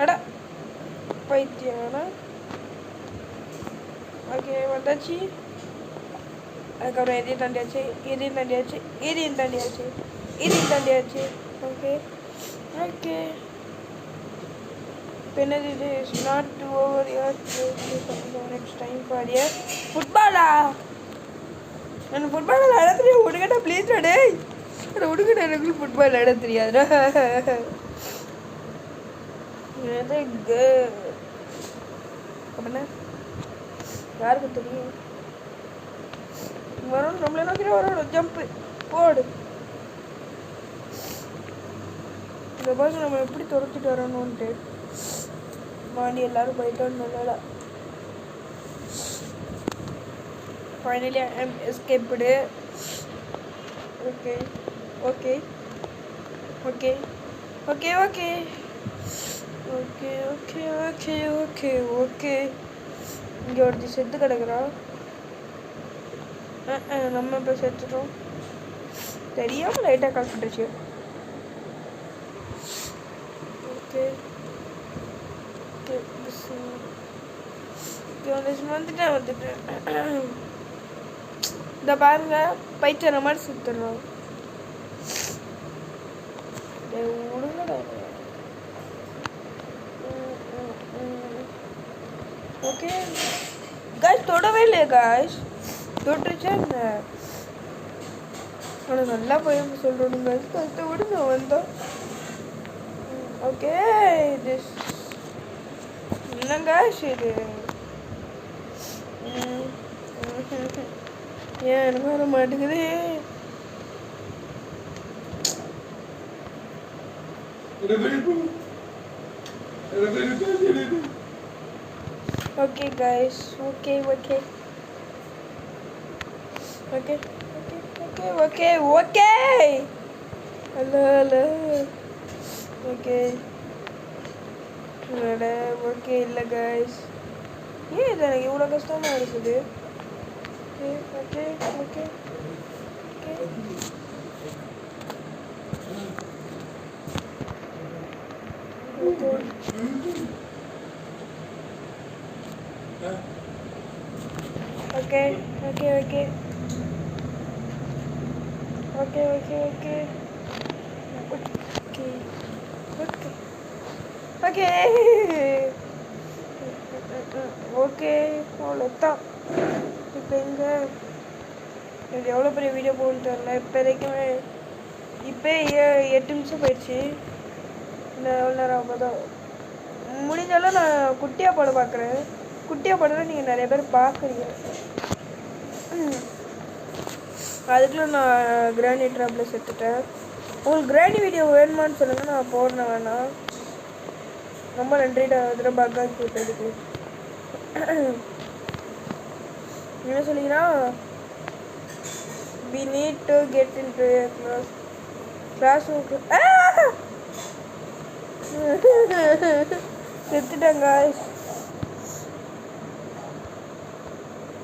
அடா பைத்தியம்னா. ஓகே வந்தாச்சு. அதுக்கப்புறம் எதையும் தாண்டியாச்சு, இதையும் தாண்டியாச்சு, இதையும் தாண்டியாச்சு, இதையும் தாண்டியாச்சு. Okay okay. என்னது இது? Is not over your next time for year ஃபுட்பாலா? நான் ஃபுட்பால் விளையாட தெரியும். உடுக்கடா ப்ளீஸ்டா டேய். உடுக்கடா எனக்கு ஃபுட்பால் விளையாட தெரியாதுடா. எதுக்கு அப்படின்னா யாருக்கு தெரியும்? வரும் நம்மளை நோக்கி வரும். ஜம்ப்பு போடு. இந்த பஸ் நம்ம எப்படி துரத்திட்டு வரணும்ன்ட்டு மாடி எல்லாரும் போயிட்டோன்னு நல்லா. Finally I am escaped. Okay okay okay okay okay okay okay okay okay okay. இங்கே ஒருத்தி செத்து கிடக்குறா. நம்ம இப்போ செத்துட்டோம் தெரியாமல் லைட்டாக கலப்பிட்டுச்சு. ஓகே வந்துட்டேன். இந்த பாருங்க பைத்தியற மாதிரி சுத்துறோம். ஓகே காய்ஸ் தொடவே இல்லையா காய்ஸ்? தொட்டுருச்சா என்ன? ஆனால் நல்லா போய் சொல்கிறோம் காய்ஸ். கஷ்ட விடுங்க வந்தோம். ஓகே திஸ் என்ன காய்ஸ் இது? ஏன் எனக்கு வர மாட்டேங்குது? Okay guys, okay okay okay okay okay okay hello hello okay okay இல்லை guys. ஏன் இது எனக்கு இவ்வளோ கஷ்டமாக இருக்குது? okay okay okay okay okay okay okay okay okay okay okay okay அவ்வளோதான். இப்போ எங்கே இது எவ்வளோ பெரிய வீடியோ போகணுன்னு தெரில. இப்போதைக்குமே இப்போ 8 நிமிஷம் போயிடுச்சு. இன்னும் எவ்வளோ நேரம் ஆகுதோ முடிஞ்சாலும் நான் குட்டியாக போட பார்க்குறேன். குட்டியாக போடுறத நீங்கள் நிறைய பேர் பார்க்குறீங்க. அதுக்குள்ள நான் கிராணி ட்ராப்பில் செத்துட்டேன். உங்களுக்கு கிராணி வீடியோ வேணுமான்னு சொல்லுங்கள், நான் போடுறேன். வேணாம் ரொம்ப நன்றிடா. அதில் பக்காக்கி விட்டதுக்கு என்ன சொல்லிங்கன்னா we need to get into a classroom. செத்துட்டாங்க.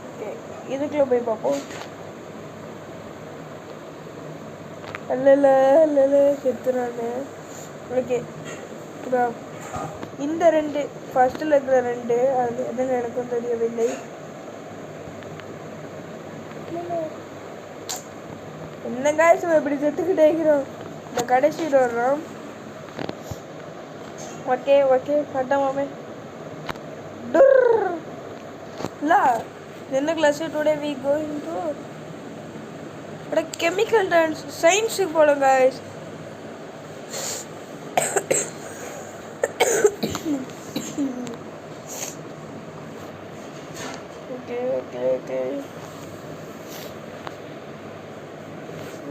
ஓகே இதுக்குள்ள போய் பார்ப்போம். அல்ல செத்துறானு. ஓகே இந்த 2 ஃபர்ஸ்ட்டில் இருக்கிற 2 அது எதுன்னு எனக்கும் தெரியவில்லை. என்ன காய்ஸ் இப்படி செத்துக்கிட்டே இருக்கிறோம். இந்த கடைசி வர்றோம். ஓகே ஓகே கட்டமாமே லா என்ன class today we going to chemical dance சயின்ஸுக்கு போகலாம் காய்ஸ். ஓகே ஓகே ஓகே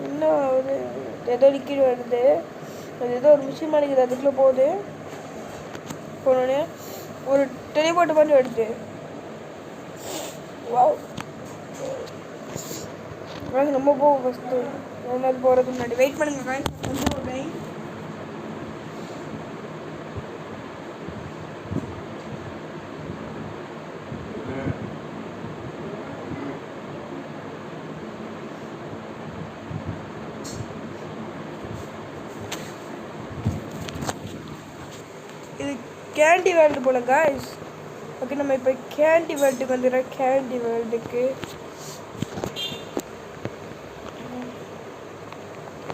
இன்னும் ஒரு ஏதோ லிக்விட் வருது. அது ஏதோ ஒரு மிஷின் மாட்டேங்குது. அதுக்குள்ளே போகுது. போனோடனே ஒரு டெலிபோர்ட் பண்ணி வருது. வாவ் நம்ம போவோம். ஃபஸ்ட்டு ஒன்றாவது போகிறதுக்கு முன்னாடி வெயிட் பண்ணுங்க காய்ஸ். கொஞ்சம் ஒரு டைம் கேண்டி வேர்ல்டு போல காய்ஸ். ஓகே நம்ம இப்போ கேண்டி வேர்ல்டுக்கு வந்துடுறோம். கேண்டி வேர்ல்டுக்கு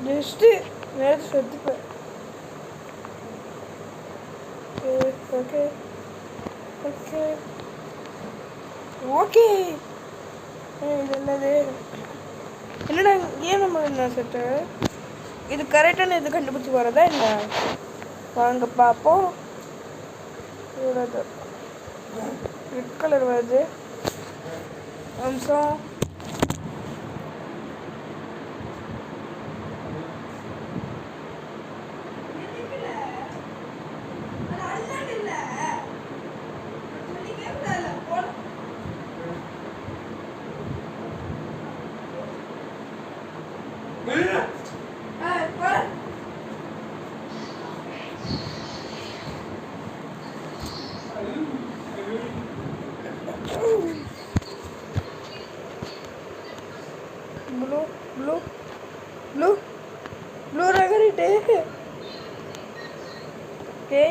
ஜஸ்ட்டு நேரத்தை செத்துப்பேன். Okay okay okay. இது என்னது? என்னடா ஏன் நம்ம என்ன செட்டு இது கரெக்டான இது கண்டுபிடிச்சி வரதா என்ன? வாங்க பார்ப்போம். இவ்வளோது ரெட் கலர் வருது அம்சம். Blue ragaritte. Okay.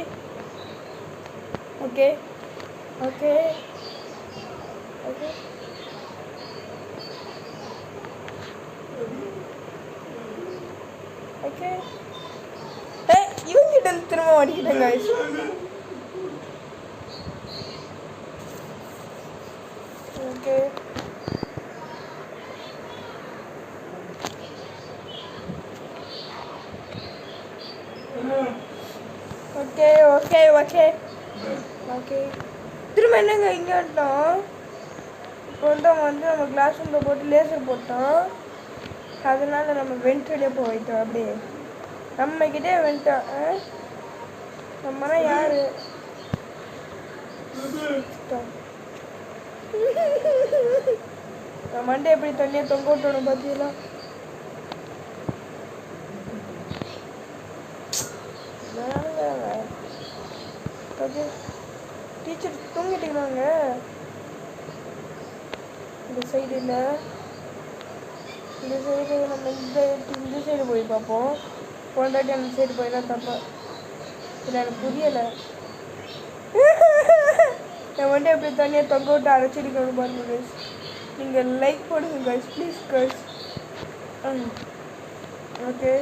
Hey, இவங்க கிட்ட திரும்ப மாட்டிக்கிட்டேன் guys. Okay. திரும்ப என்னங்க இங்கே வந்துட்டோம். இப்போ வந்து நம்ம கிளாஸ் ரூமில் போட்டு லேசர் போட்டோம். அதனால நம்ம வென்ட்லேயே போயிட்டோம். அப்படியே நம்மக்கிட்டே வென்ட்டோம். நம்மனா யார்? நம்ம மண்டே எப்படி தண்ணியை தொங்க விட்டோம் பார்த்தீங்களா? ஓகே டீச்சர் தூங்கிட்டீங்களாங்க? இந்த சைடு இல்லை, இந்த சைடு நம்ம இந்த சைடு போய் பார்ப்போம். போண்டாட்டி அந்த சைடு போய் தான் தப்பா இல்லை, எனக்கு புரியலை. என் வண்டி எப்படி தனியாக தொங்க விட்டு அரைச்சிருக்கணும் பாருங்க கைஸ். நீங்கள் லைக் போடுங்க கைஸ் ப்ளீஸ் கைஸ். ஓகே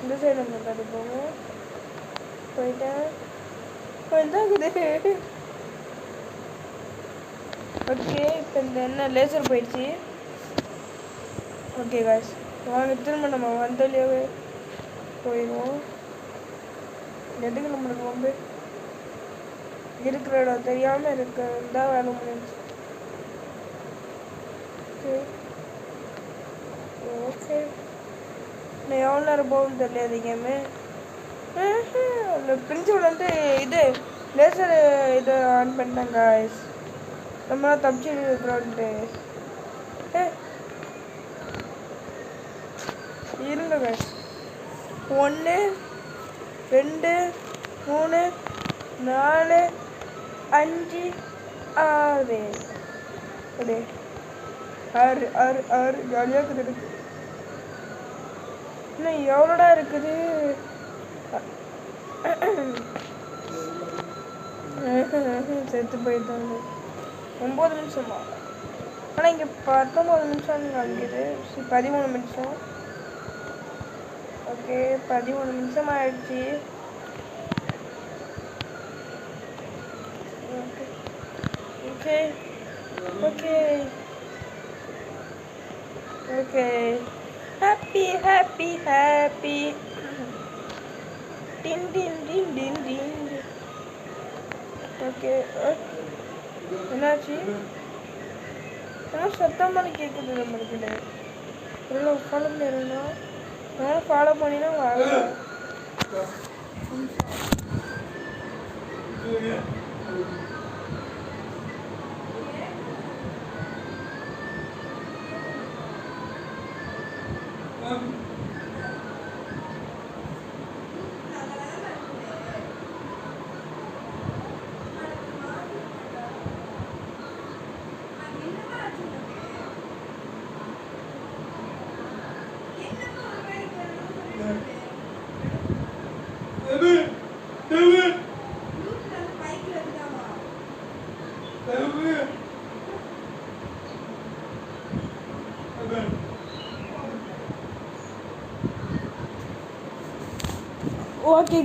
இந்த சைடு நம்ம தள்ளி போங்க. போயிட்டேன் இதாகுது. ஓகே இப்போ இந்த என்ன லேசர் போயிடுச்சு. ஓகே காய்ஸ் வாங்க திரும்ப நம்ம வந்தோலியாவே போயிடுவோம். எதுக்கு நம்மளுக்கு ரொம்ப இருக்கிற இடம் தெரியாமல் இருக்கிறதா வேலை முடிஞ்சு. ஓகே நான் எவ்வளோ நேரம் போகணும்னு தெரியல. அது கேமு அந்த பிரின்சிபல் வந்து இது லேசர் இது ஆன் பண்ணிட்டாங்க காய்ஸ். நம்மளாம் தப்பிச்சு இருக்கிறோன்ட்டு இருங்க காய்ஸ். 1 2 3 4 5 6 அப்படியே 6 ஜாலியாக இருக்குது. இன்னும் எவ்வளோடா இருக்குது? செத்து போயிட்டாங்க. 9 நிமிஷமா? ஆனால் இங்கே 19 நிமிஷம் காமிக்குது. 13 நிமிஷம். ஓகே 13 நிமிஷம் ஆயிடுச்சு. Okay okay okay happy happy happy டின் டின் டின் டின் டின். ஓகே என்னாச்சு? ஏன்னா சத்தமாக கேட்குது நம்மளுக்கு. எவ்வளோ ஃபாலோ பண்ணிடுறேன்னா நான் ஃபாலோ பண்ணினா வரல. ஓகே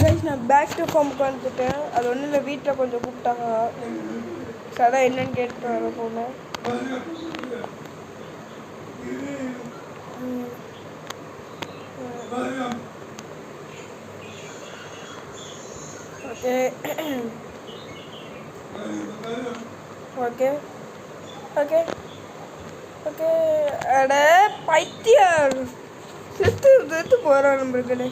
கைஸ், நான் பேக் டு ஃபார்முக்கு வந்துட்டேன். அது ஒன்றும் இல்லை, வீட்டில் கொஞ்சம் கூப்பிட்டாங்க. அதான் என்னன்னு கேட்டு வர போனேன். Okay okay okay okay. அட பைத்தியார், செத்து போகிறான் நம்மளுக்கு.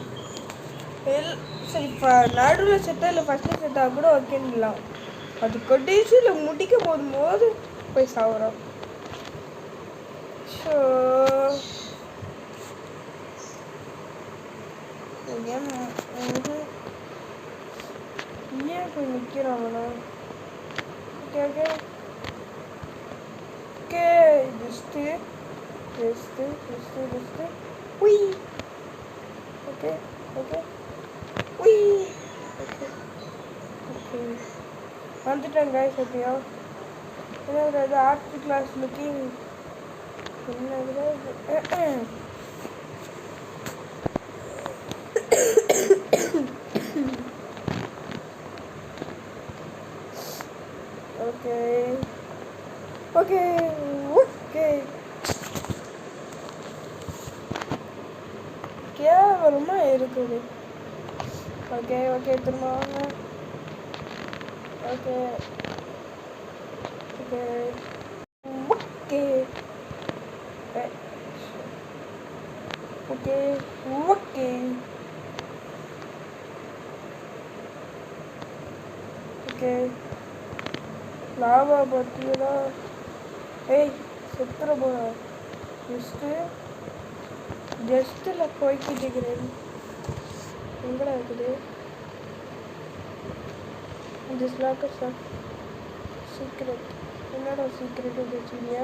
சரி, இப்போ நடுவில் செட்டாக இல்லை ஃபஸ்ட்டு செட்டாக கூட ஓகேன்னுலாம். அது கடைசியில் முடிக்க போது போய் சாப்பிட்றோம். ஸோ ஏன் போய் நிற்கிறாங்கண்ணா? Okay okay okay. ஜஸ்ட்டு உய். ஓகே ஓகே உய். ஓகே ஓகே வந்துட்டேன் கைஸ். ஓகேயா, என்னது ஆர்ட் கிளாஸ் லுக்கிங் என்னது? Okay okay okay. கேவலமா இருக்குது. ஓகே ஓகே, திரும்ப வாங்க. Okay okay okay okay okay okay. Lava பார்த்தீங்களா? ஏய், செத்துற போற. ஜஸ்ட்டில் போய்கிட்டு இருக்கிறேன். எங்கடா இருக்குது? Just locker sir. சீக்ரெட். என்னடா சீக்ரெட்டு வச்சுக்கிங்க?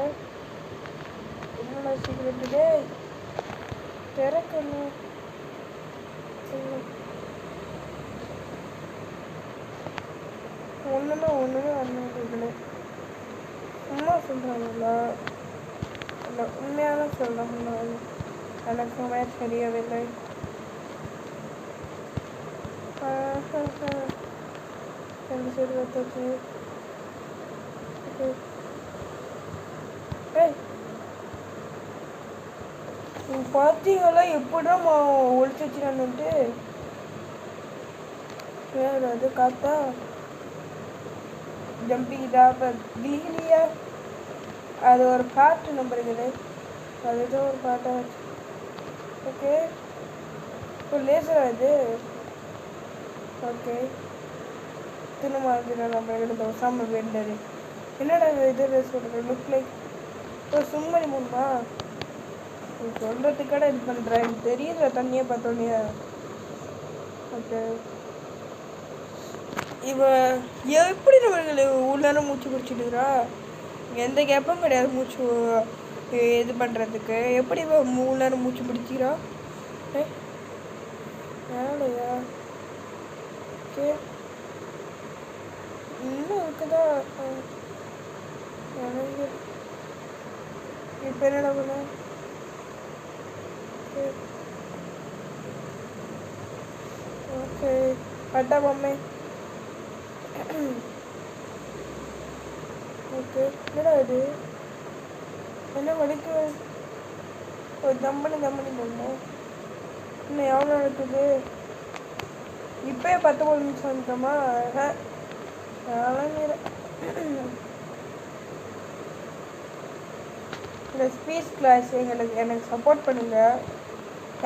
என்னடா சீக்ரெட்டு? டேய் திறக்கணும். ஒன்றுமே அண்ணன் சும்மா சொல்கிறாங்களா? இல்லை, உண்மையான சொல்கிறாங்களா? எனக்குமே தெரியவில்லை. ரெண்டு சைடு வச்சாச்சு. பார்த்தீங்களா எப்படிடா ஒழிச்சு வச்சுக்கான்னுட்டு? வேறு அது காத்தா ஜம்பிங்கா இப்போ கிளிகிளியா? அது ஒரு பாட்டு நம்புறீங்களே, அது ஏதோ ஒரு பாட்டாக. ஓகே, இப்போ லேசரா இது? ஓகே, திரும்ப நம்ம எழுத சாம வேண்டாரு. என்னடா இது சொல்கிறேன்? லுக் லைக் இப்போ சும்மணி மூணுமா சொல்கிறதுக்கடை இது பண்ணுறேன். எனக்கு தெரியுதுல தண்ணியை பார்த்தோன்னே. ஓகே, இவன் எப்படி நம்மளுக்கு உள்ளார மூச்சு குடிச்சிட்டுக்கிறா? எந்த கேப்பும் கிடையாது மூச்சு இது பண்ணுறதுக்கு. எப்படி இவன் உள்ளார மூச்சு பிடிச்சிக்கிறா? வேலையா? ஓகே, இன்னும் இருக்குதா? எனக்கு இப்போ என்னடா பண்ண? ஓகே, பட்டா பொம்மை. ஓகே, என்னடா இது? என்ன வலிக்கு? ஒரு தம்பனி பொம்மை. இன்னும் எவ்வளோ இருக்குது? இப்போயே 19 நிமிஷம் வந்துட்டோமா? இந்த ஸ்பீச் கிளாஸ் எனக்கு சப்போர்ட் பண்ணுங்க.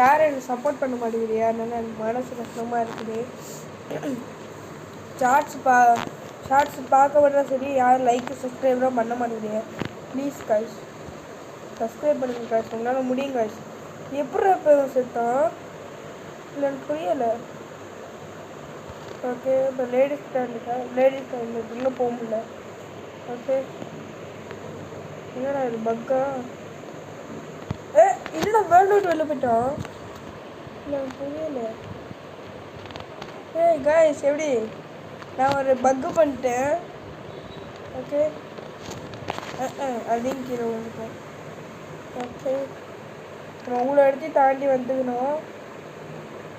யாரும் எனக்கு சப்போர்ட் பண்ண மாட்டேங்கிறியா? அதனால எனக்கு மனசு கஷ்டமாக இருக்குது. ஷார்ட்ஸ் பார்க்க விட சரி, யாரும் லைக்கு சப்ஸ்கிரைப்லாம் பண்ண மாட்டேங்கிறீங்க. ப்ளீஸ் காய்ஸ் சப்ஸ்கிரைப் பண்ணுங்க காய்ஸ், உங்களால் முடியும் காய்ஸ். எப்படி இப்போ செத்தான் இல்லை எனக்கு புரியலை. ஓகே, இப்போ லேடிஸ் ஸ்டாண்ட் உள்ளே போக முடியல. ஓகே, என்னடா இது பக்கா? என்னடா வேர்ல்டு வெளில போயிட்டான்? இல்லை எனக்கு புரியலை. ஏய் காய்ஸ் எப்படி நான் ஒரு பக்கு பண்ணிட்டேன். ஓகே அதையும் கீழே வந்துட்டேன். ஓகே நம்ம அவ்வளோ இடத்தையும் தாண்டி வந்துக்கணும்.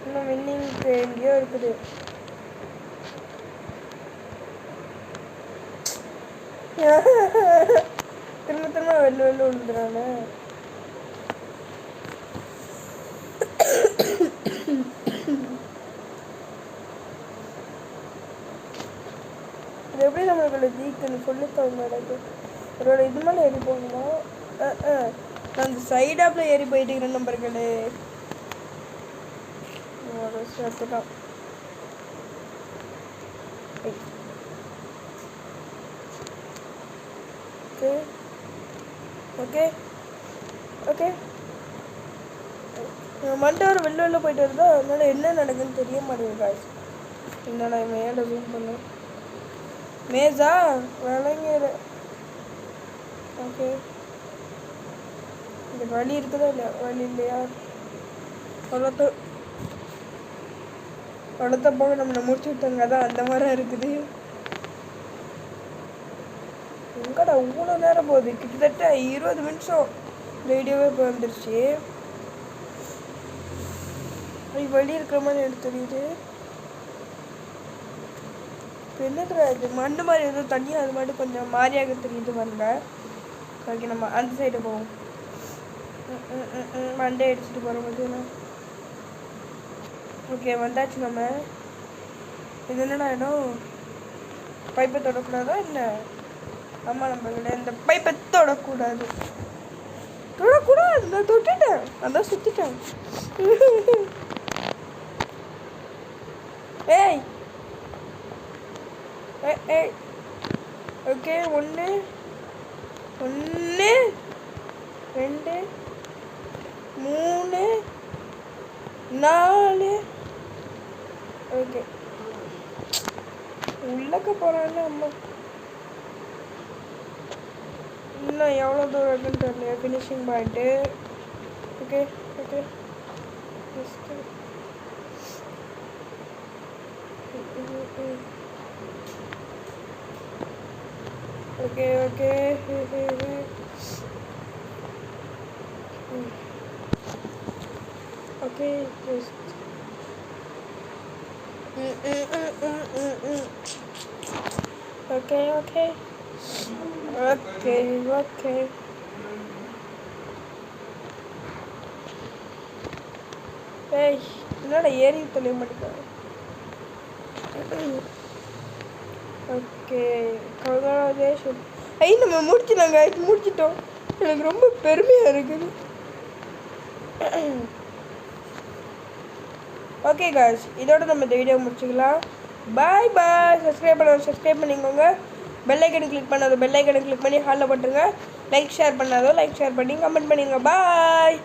இன்னும் வின்னிங்க்கு எங்கேயோ இருக்குது. திரும்ப திரும்ப வெளில விழுந்துறானே. இது எப்படி நம்மளுக்குள்ள ஜீக்குன்னு சொல்லி தோணுது. ஒரு இது மேலே ஏறி போகணுமா? நான் அந்த சைடாப்பில் ஏறி போயிட்டு இருக்கிற நம்பர்களே சேர்த்துட்டான். ஓகே ஓகே ஓகே மண்டவர் வெளில போயிட்டு வருதா, அதனால என்ன நடக்குதுன்னு தெரிய மாட்டேங்குது காய்ஸ். என்னடா மேலே ஜூம் பண்ண மேஜா விளங்கிற. ஓகே இந்த வழி இருக்குதா இல்லையா? வழி இல்லையா? அவ்வளோத்த போக நம்மளை முடிச்சு விட்டாங்க. அதான் அந்த மாதிரி இருக்குது. எங்கடா இவ்வளோ நேரம் போகுது? கிட்டத்தட்ட 20 நிமிஷம் வீடியோவே இப்போ வந்துருச்சு. வழி இருக்கிற மாதிரி எனக்கு தெரியுது. இப்போ என்னதுடா இது மண்ணு மாதிரி ஏதோ தண்ணி அது மாதிரி கொஞ்சம் மாறியாக தெரியுது வரல. ஓகே நம்ம அந்த சைடு போவோம். மண்டே அடிச்சுட்டு போகிற மாதிரி. ஓகே வந்தாச்சு நம்ம. இது என்னடா இடம்? பைப்பை தொடக்கூடாதா இல்லை? ஆமாம் நம்ம இந்த பைப்பை தொடக்கூடாது. நான் தொட்டுட்டேன். அதான் சுற்றிட்டேன். ஏய் ஏய் ஓகே 1 2 3 4 ஓகே உள்ளக்க போகிறான்னு அம்மா. இன்னும் எவ்வளோ தூரம் இருக்குன்னு தெரியல. Finishing point. Okay okay okay okay okay okay okay okay okay ஏய் என்னடா ஏறி தொலைய மாட்டேங்க. Okay congratulation. நம்ம முடிச்சிட்டோம். எனக்கு ரொம்ப பெருமையாக இருக்குது. ஓகே காய்ஸ் இதோட நம்ம இந்த வீடியோ முடிச்சுக்கலாம். பாய் பாய். சப்ஸ்கிரைப் பண்ணிக்கோங்க. பெல் ஐக்கனை கிளிக் பண்ணாதோ பெல் ஐக்கனை கிளிக் பண்ணி ஹாலில் போட்டுருங்க. லைக் ஷேர் பண்ணாதோ லைக் ஷேர் பண்ணி கமெண்ட் பண்ணிடுங்க. பாய்.